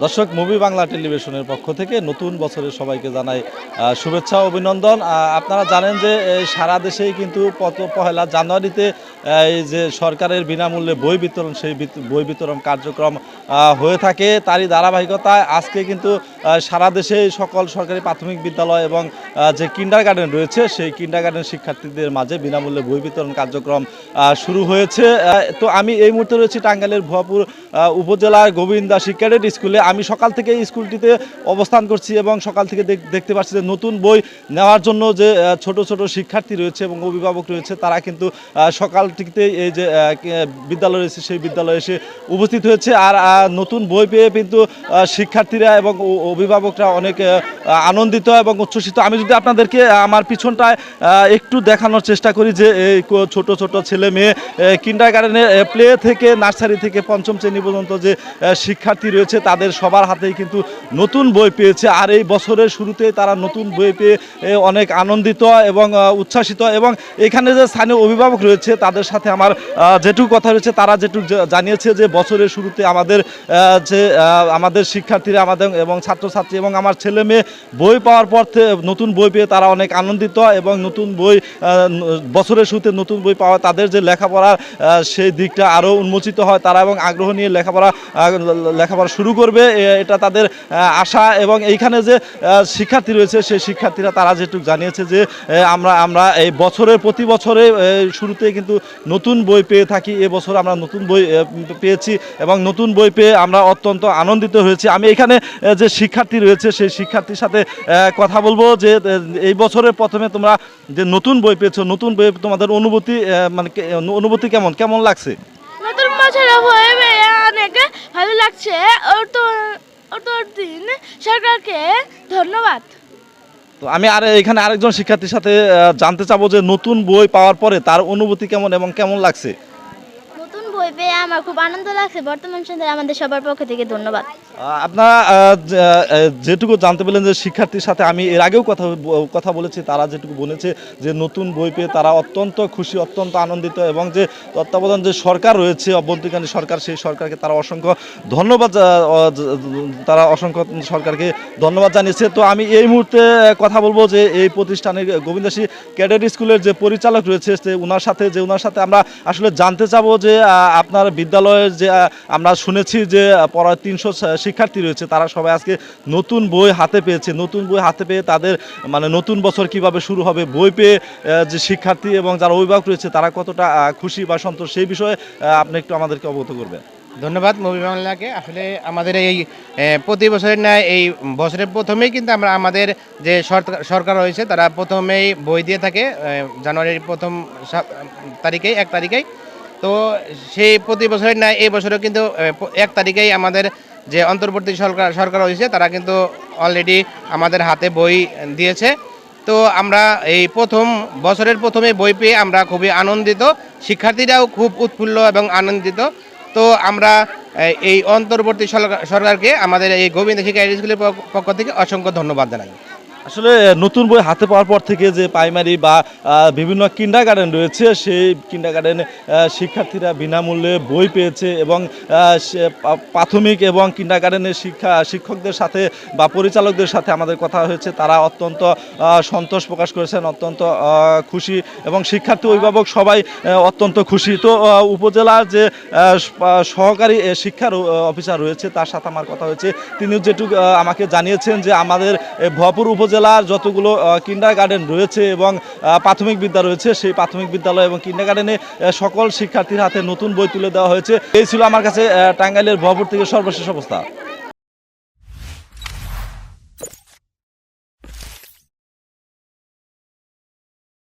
দর্শক মুভি বাংলা টেলিভিশনের পক্ষ থেকে নতুন বছরের সবাইকে জানাই শুভেচ্ছা ও অভিনন্দন। আপনারা জানেন যে সারা দেশেই কিন্তু পহেলা জানুয়ারিতে এই যে সরকারের বিনামূল্যে বই বিতরণ, সেই বই বিতরণ কার্যক্রম হয়ে থাকে। তারই ধারাবাহিকতায় আজকে কিন্তু সারা দেশে সকল সরকারি প্রাথমিক বিদ্যালয় এবং যে কিন্ডারগার্টেন রয়েছে সেই কিন্ডারগার্টেন শিক্ষার্থীদের মাঝে বিনামূল্যে বই বিতরণ কার্যক্রম শুরু হয়েছে। তো আমি এই মুহূর্তে রয়েছি টাঙ্গাইলের ভুয়াপুর উপজেলার গোবিন্দা ক্যাডেট স্কুলে। আমি সকাল থেকে স্কুলটিতে অবস্থান করছি এবং সকাল থেকে দেখতে পাচ্ছি যে নতুন বই নেওয়ার জন্য যে ছোট ছোট শিক্ষার্থী রয়েছে এবং অভিভাবক রয়েছে তারা কিন্তু সকাল থেকে এই যে বিদ্যালয় রয়েছে সেই বিদ্যালয়ে এসে উপস্থিত হয়েছে। আর নতুন বই পেয়ে কিন্তু শিক্ষার্থীরা এবং অভিভাবকরা অনেক আনন্দিত এবং উচ্ছ্বসিত। আমি যদি আপনাদেরকে আমার পিছনটায় একটু দেখানোর চেষ্টা করি যে এই ছোট ছোট ছেলে মেয়ে কিন্ডারগার্টেনে প্লে থেকে নার্সারি থেকে পঞ্চম শ্রেণী পর্যন্ত যে শিক্ষার্থী রয়েছে তাদের সবার হাতেই কিন্তু নতুন বই পেয়েছে। আর এই বছরের শুরুতেই তারা নতুন বই পেয়ে অনেক আনন্দিত এবং উচ্ছ্বাসিত। এবং এখানে যে স্থানীয় অভিভাবক রয়েছে তাদের সাথে আমার যেটুকু কথা রয়েছে তারা যেটুকু জানিয়েছে যে বছরের শুরুতে আমাদের শিক্ষার্থীরা আমাদের এবং ছাত্রছাত্রী এবং আমার ছেলে মেয়ে বই পাওয়ার পর নতুন বই পেয়ে তারা অনেক আনন্দিত এবং নতুন বই বছরের শুরুতে নতুন বই পাওয়া তাদের যে লেখাপড়ার সেই দিকটা আরও উন্মোচিত হয়, তারা এবং আগ্রহ নিয়ে লেখাপড়া শুরু করবে এটা তাদের আশা। এবং এইখানে যে শিক্ষার্থী রয়েছে সেই শিক্ষার্থীরা তারা যেটুকু জানিয়েছে যে আমরা এই প্রতি বছরে শুরুতে কিন্তু নতুন বই পেয়ে থাকি। এবছর আমরা নতুন বই পেয়েছি এবং নতুন বই পেয়ে আমরা অত্যন্ত আনন্দিত হয়েছি। আমি এখানে যে শিক্ষার্থী রয়েছে সেই শিক্ষার্থীর সাথে কথা বলবো যে এই বছরের প্রথমে তোমরা যে নতুন বই পেয়েছো, নতুন বই তোমাদের অনুভূতি কেমন লাগছে? নতুন বছর হয়ে অনেক ভালো লাগছে। দিন সরকারকে ধন্যবাদ। তো আমি এখানে আরেকজন শিক্ষার্থীর সাথে জানতে চাবো যে নতুন বই পাওয়ার পরে তার অনুভূতি কেমন এবং কেমন লাগছে? নতুন বই পেয়ে আমার খুব আনন্দ লাগছে। বর্তমান সন্ধ্যায় আমাদের সবার পক্ষ থেকে ধন্যবাদ। আপনারা যেটুকু জানতে পেলেন যে শিক্ষার্থীর সাথে আমি এর আগেও কথা বলেছি, তারা যেটুকু বলেছে যে নতুন বই পেয়ে তারা অত্যন্ত খুশি, অত্যন্ত আনন্দিত এবং যে তত্ত্বাবধান যে সরকার রয়েছে অভ্যন্তরীণকালীন সরকার, সেই সরকারকে তারা অসংখ্য সরকারকে ধন্যবাদ জানিয়েছে। তো আমি এই মুহূর্তে কথা বলবো যে এই প্রতিষ্ঠানের গোবিন্দাসী ক্যাডেট স্কুলের যে পরিচালক রয়েছে ওনার সাথে আমরা আসলে জানতে চাবো যে আপনার বিদ্যালয়ের যে আমরা শুনেছি যে প্রায় 300 শিক্ষার্থী রয়েছে, তারা সবাই আজকে নতুন বই হাতে পেয়েছে। নতুন বই হাতে পেয়ে তাদের নতুন বছর কিভাবে শুরু হবে, বই পেয়ে যে শিক্ষার্থী এবং যারা অভিভাবক রয়েছে তারা কতটা খুশি বা সন্তোষ, সেই বিষয়ে আপনি একটু আমাদেরকে অবগত করবেন। ধন্যবাদ মুভি বাংলাকে। আসলে আমাদের এই প্রতি বছরের ন্যায় এই বছরের প্রথমেই কিন্তু আমাদের যে সরকার রয়েছে তারা প্রথমেই বই দিয়ে থাকে জানুয়ারির প্রথম 1 তারিখেই। তো সেই প্রতি বছরের ন্যায় এই বছরও কিন্তু 1 তারিখেই আমাদের যে অন্তর্বর্তী সরকার রয়েছে তারা কিন্তু অলরেডি আমাদের হাতে বই দিয়েছে। তো আমরা এই বছরের প্রথমে বই পেয়ে আমরা খুবই আনন্দিত, শিক্ষার্থীরাও খুব উৎফুল্ল এবং আনন্দিত। তো আমরা এই অন্তর্বর্তী সরকারকে আমাদের এই গোবিন্দাসী ক্যাডেট স্কুলের পক্ষ থেকে অসংখ্য ধন্যবাদ জানাই। আসলে নতুন বই হাতে পাওয়ার পর থেকে যে প্রাইমারি বা বিভিন্ন কিন্ডারগার্টেন রয়েছে সেই কিন্ডারগার্টেনে শিক্ষার্থীরা বিনামূল্যে বই পেয়েছে এবং প্রাথমিক এবং কিন্ডারগার্টেনের শিক্ষকদের সাথে বা পরিচালকদের সাথে আমাদের কথা হয়েছে, তারা অত্যন্ত সন্তোষ প্রকাশ করেছেন, অত্যন্ত খুশি এবং শিক্ষার্থী অভিভাবক সবাই অত্যন্ত খুশি। তো উপজেলার যে সহকারী শিক্ষার অফিসার রয়েছে তার সাথে আমার কথা হয়েছে, তিনি যেটুকু আমাকে জানিয়েছেন যে আমাদের ভুয়াপুর উপজেলার যতগুলো কিন্ডারগার্টেন রয়েছে এবং প্রাথমিক বিদ্যালয় রয়েছে সেই প্রাথমিক বিদ্যালয় এবং কিন্ডারগার্টেনে সকল শিক্ষার্থীর হাতে নতুন বই তুলে দেওয়া হয়েছে। এই ছিল আমার কাছে টাঙ্গাইলের ভুয়াপুর থেকে সর্বশেষ অবস্থা।